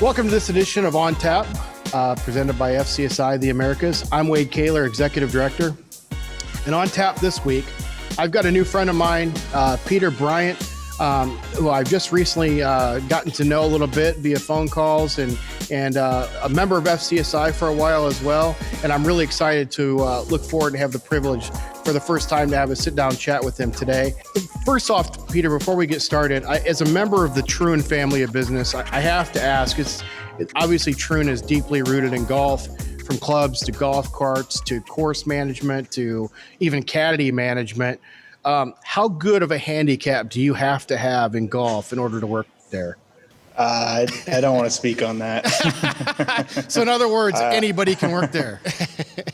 Welcome to this edition of On Tap, presented by FCSI The Americas. I'm Wade Kaler, Executive Director. And On Tap this week, I've got a new friend of mine, Peter Bryant, who I've just recently gotten to know a little bit via phone calls and a member of FCSI for a while as well. And I'm really excited to look forward to have the privilege for the first time to have a sit-down chat with him today. First off, Peter, before we get started, as a member of the Troon family of business, I have to ask, it's obviously Troon is deeply rooted in golf, from clubs to golf carts to course management to even caddy management. How good of a handicap do you have to have in golf in order to work there? I don't want to speak on that. So in other words, anybody can work there.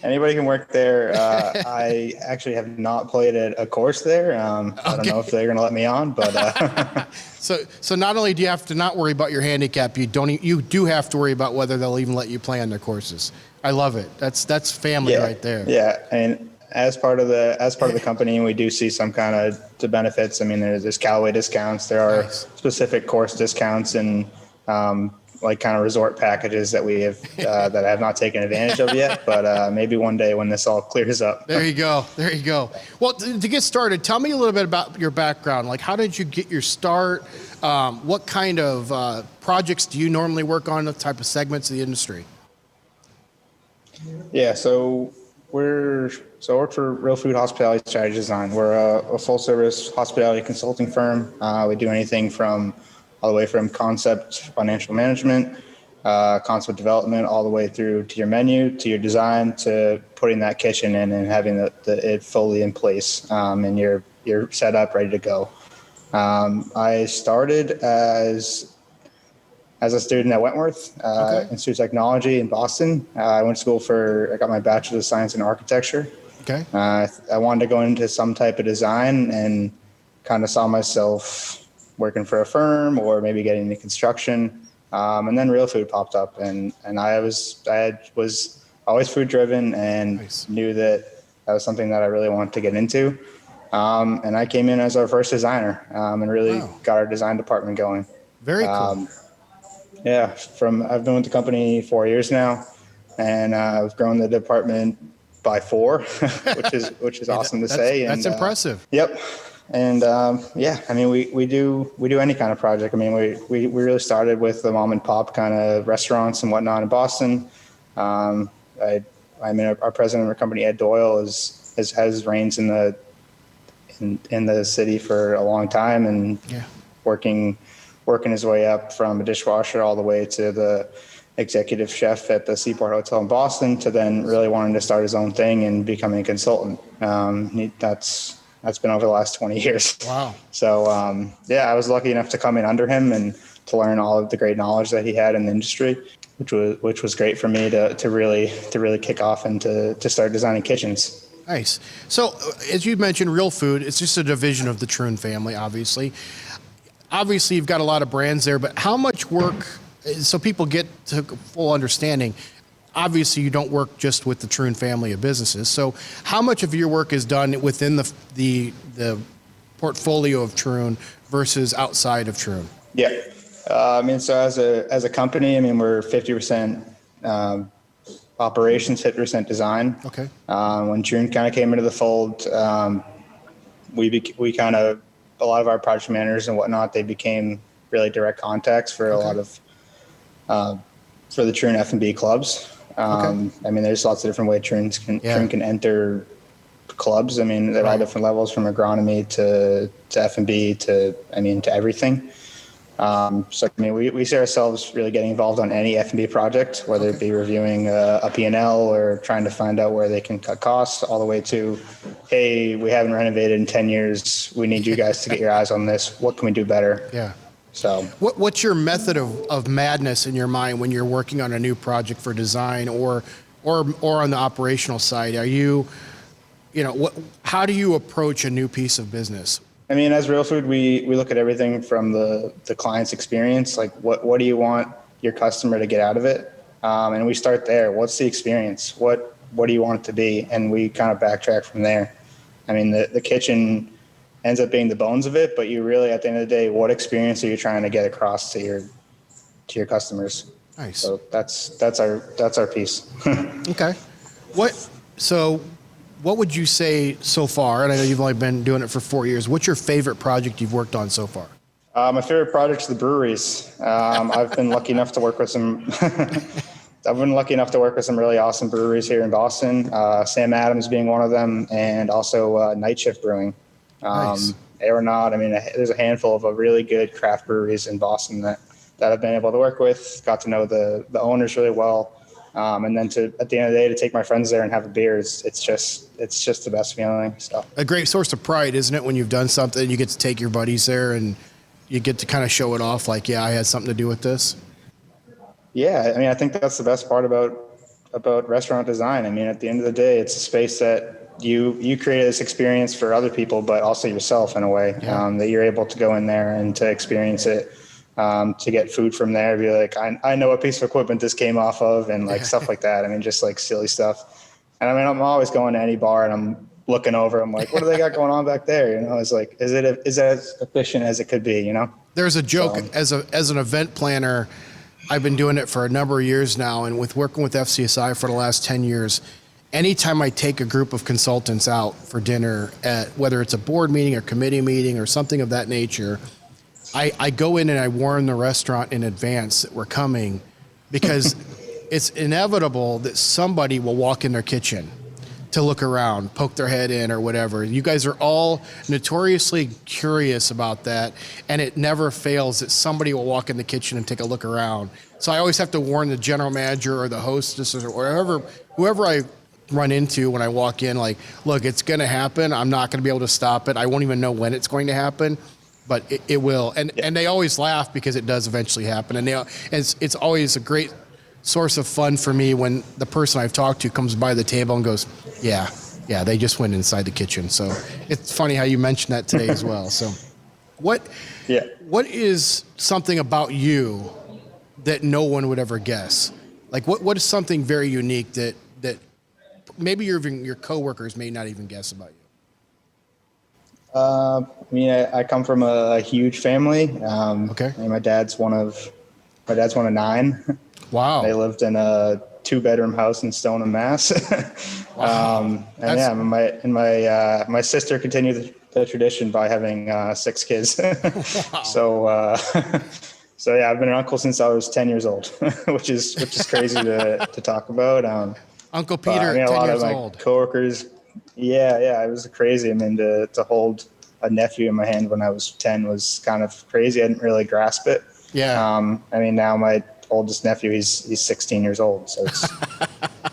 Anybody can work there. I actually have not played at a course there. I don't know if they're going to let me on, but So not only do you have to not worry about your handicap, you do have to worry about whether they'll even let you play on their courses. I love it. That's family right there. Yeah, and as part of the company, we do see some kind of the benefits. I mean, there's Callaway discounts. There are specific course discounts and like kind of resort packages that we have that I have not taken advantage of yet. But maybe one day when this all clears up. There you go. Well, to get started, tell me a little bit about your background. Like, how did you get your start? What kind of projects do you normally work on? What type of segments of the industry? Yeah, so I work for RealFood Hospitality Strategy Design. We're a full-service hospitality consulting firm. We do anything from all the way from concept, financial management, concept development, all the way through to your menu, to your design, to putting that kitchen in and having it fully in place, and you're set up, ready to go. I started as a student at Wentworth Institute of Technology in Boston. I went to school I got my Bachelor's of Science in Architecture. Okay. I wanted to go into some type of design and kind of saw myself working for a firm or maybe getting into construction. And then RealFood popped up, and I was always food driven and knew that was something that I really wanted to get into. And I came in as our first designer and really got our design department going. Very cool. Yeah, I've been with the company 4 years now, and I've grown the department by 4, which is awesome to say. That's impressive. Yep. And I mean, we do any kind of project. I mean, we really started with the mom and pop kind of restaurants and whatnot in Boston. I mean, our president of our company, Ed Doyle, has reigns in the city for a long time and working his way up from a dishwasher all the way to the executive chef at the Seaport Hotel in Boston, to then really wanting to start his own thing and becoming a consultant. That's been over the last 20 years. Wow. So, I was lucky enough to come in under him and to learn all of the great knowledge that he had in the industry, which was great for me to really kick off and to start designing kitchens. Nice. So, as you mentioned, RealFood, it's just a division of the Troon family, obviously. Obviously, you've got a lot of brands there, but how much work, so people get to full understanding, obviously you don't work just with the Troon family of businesses. So how much of your work is done within the portfolio of Troon versus outside of Troon? Yeah. I mean, so as a company, I mean, we're 50% operations, 50% design. Okay. When Troon kind of came into the fold, we kind of, a lot of our project managers and whatnot, they became really direct contacts for a lot of, for the Troon F&B clubs. I mean, there's lots of different ways Troon can enter clubs. I mean, they're all different levels, from agronomy to F&B to everything. So, I mean, we see ourselves really getting involved on any F&B project, whether it be reviewing a P&L or trying to find out where they can cut costs, all the way to, hey, we haven't renovated in 10 years. We need you guys to get your eyes on this. What can we do better? Yeah. So what's your method of madness in your mind when you're working on a new project for design or on the operational side? Are how do you approach a new piece of business? I mean, as RealFood, we look at everything from the client's experience. Like, what do you want your customer to get out of it? And we start there. What's the experience? What do you want it to be? And we kind of backtrack from there. I mean, the kitchen ends up being the bones of it, but you really, at the end of the day, what experience are you trying to get across to your customers? Nice. So that's our piece. Okay. What would you say so far? And I know you've only been doing it for 4 years. What's your favorite project you've worked on so far? My favorite project's the breweries. I've been lucky enough to work with some. I've been lucky enough to work with some really awesome breweries here in Boston. Sam Adams being one of them, and also Night Shift Brewing. Nice. Aeronaut. I mean, there's a handful of really good craft breweries in Boston that I've been able to work with. Got to know the owners really well, and then at the end of the day, to take my friends there and have a beer, it's just the best feeling. So a great source of pride, isn't it? When you've done something, you get to take your buddies there and you get to kind of show it off. Like, yeah, I had something to do with this. Yeah, I mean, I think that's the best part about restaurant design. I mean, at the end of the day, it's a space that you create this experience for other people, but also yourself in a way, that you're able to go in there and to experience it, to get food from there, be like, I know what piece of equipment this came off of, and like stuff like that. I mean, just like silly stuff. And I mean, I'm always going to any bar and I'm looking over, I'm like, what do they got going on back there? You know, it's like, is it as efficient as it could be, you know? There's a joke as an event planner. I've been doing it for a number of years now, and with working with FCSI for the last 10 years, anytime I take a group of consultants out for dinner, at whether it's a board meeting or committee meeting or something of that nature, I go in and I warn the restaurant in advance that we're coming, because it's inevitable that somebody will walk in their kitchen to look around, poke their head in or whatever. You guys are all notoriously curious about that, and it never fails that somebody will walk in the kitchen and take a look around. So I always have to warn the general manager or the hostess or whoever I run into when I walk in, like, look, it's going to happen. I'm not going to be able to stop it. I won't even know when it's going to happen, but it will. And they always laugh because it does eventually happen. And it's always a great source of fun for me when the person I've talked to comes by the table and goes, yeah, they just went inside the kitchen. So it's funny how you mentioned that today as well. So what is something about you that no one would ever guess? Like what is something very unique that maybe your coworkers may not even guess about you? I mean, I come from a huge family. Okay. I mean, my dad's one of 9. Wow. They lived in a 2-bedroom house in Stoneham, Mass. Wow. My sister continued the tradition by having 6 kids. Wow. So yeah, I've been an uncle since I was 10 years old, which is crazy to talk about. Uncle Peter, I mean, 10 a lot years of my old. coworkers. Yeah, it was crazy. I mean, to hold a nephew in my hand when I was 10 was kind of crazy. I didn't really grasp it. Yeah. I mean, now my oldest nephew, he's 16 years old, so it's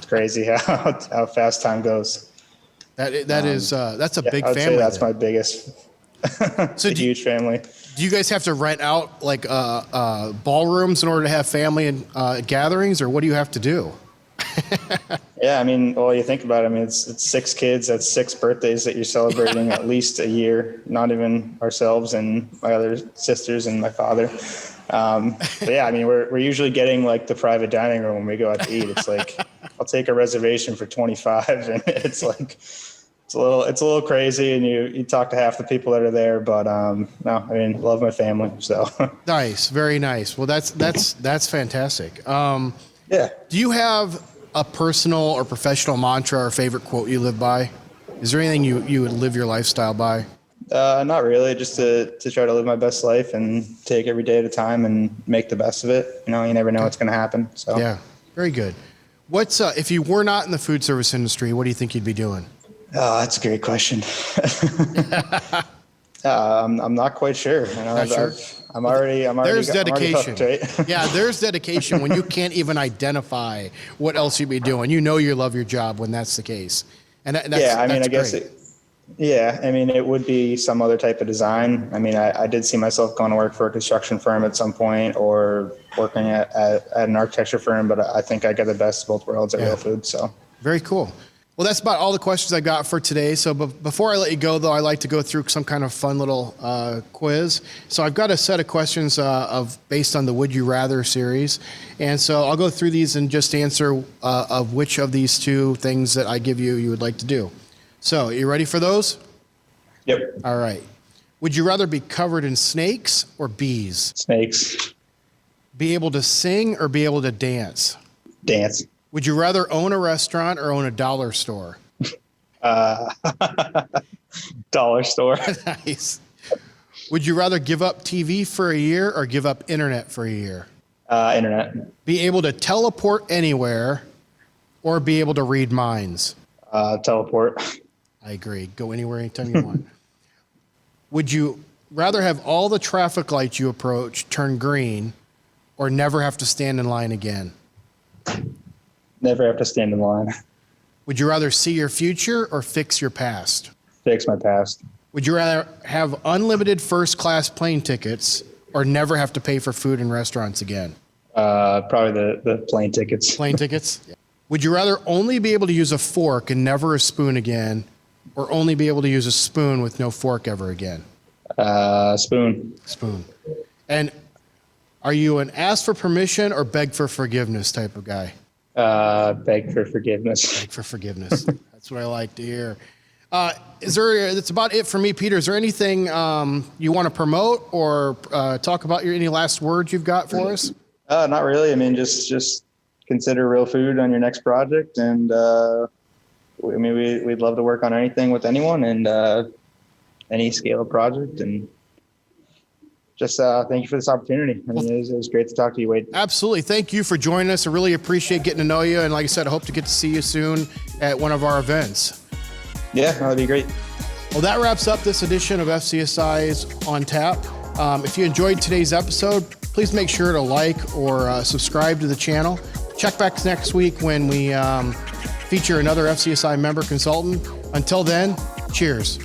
crazy how fast time goes. That's a big I'd family. Say that's then. my biggest. So a huge family. Do you guys have to rent out like ballrooms in order to have family and gatherings, or what do you have to do? Yeah, I mean, well, you think about it. I mean, it's 6 kids. That's 6 birthdays that you're celebrating at least a year. Not even ourselves and my other sisters and my father. But yeah, I mean, we're usually getting like the private dining room when we go out to eat. It's like, I'll take a reservation for 25, and it's like, it's a little crazy, and you talk to half the people that are there, but no, I mean, love my family. So Nice, very nice. Well, that's fantastic. yeah. Do you have a personal or professional mantra or favorite quote you live by? Is there anything you would live your lifestyle by? Not really, just to try to live my best life and take every day at a time and make the best of it. You know, you never know what's going to happen. So Yeah, very good. What's if you were not in the food service industry, what do you think you'd be doing? Oh, that's a great question. I'm not quite sure. You know, Not sure? I'm already. There's dedication. I'm already hooked, right? Yeah, there's dedication when you can't even identify what else you'd be doing. You know you love your job when that's the case. And that's, yeah, I mean, that's I guess great. I mean, it would be some other type of design. I mean, I did see myself going to work for a construction firm at some point, or working at an architecture firm, but I think I got the best of both worlds at RealFood. So Very cool. Well, that's about all the questions I got for today. So before I let you go, though, I like to go through some kind of fun little quiz. So I've got a set of questions based on the Would You Rather series. And so I'll go through these and just answer of which of these 2 things that I give you would like to do. So are you ready for those? yep, All right. Would you rather be covered in snakes or bees? snakes. Be able to sing or be able to dance? Dance. Would you rather own a restaurant or own a dollar store? Dollar store. Nice. Would you rather give up TV for a year or give up internet for a year? Internet. Be able to teleport anywhere or be able to read minds? Teleport. I agree. Go anywhere, anytime you want. Would you rather have all the traffic lights you approach turn green or never have to stand in line again? Never have to stand in line. Would you rather see your future or fix your past? Fix my past. Would you rather have unlimited first-class plane tickets or never have to pay for food in restaurants again? Probably the plane tickets. Plane tickets? Yeah. Would you rather only be able to use a fork and never a spoon again, or only be able to use a spoon with no fork ever again? Spoon. Spoon. And are you an ask for permission or beg for forgiveness type of guy? Beg for forgiveness. Beg for forgiveness. That's what I like to hear. That's about it for me, Peter. Is there anything you want to promote or talk about? Any last words you've got for us? Not really. I mean, just consider RealFood on your next project, and we'd love to work on anything with anyone and any scale of project. And just thank you for this opportunity. I mean, it was great to talk to you, Wade. Absolutely. Thank you for joining us. I really appreciate getting to know you. And like I said, I hope to get to see you soon at one of our events. Yeah, that'd be great. Well, that wraps up this edition of FCSI's On Tap. If you enjoyed today's episode, please make sure to like or subscribe to the channel. Check back next week when we feature another FCSI member consultant. Until then, cheers.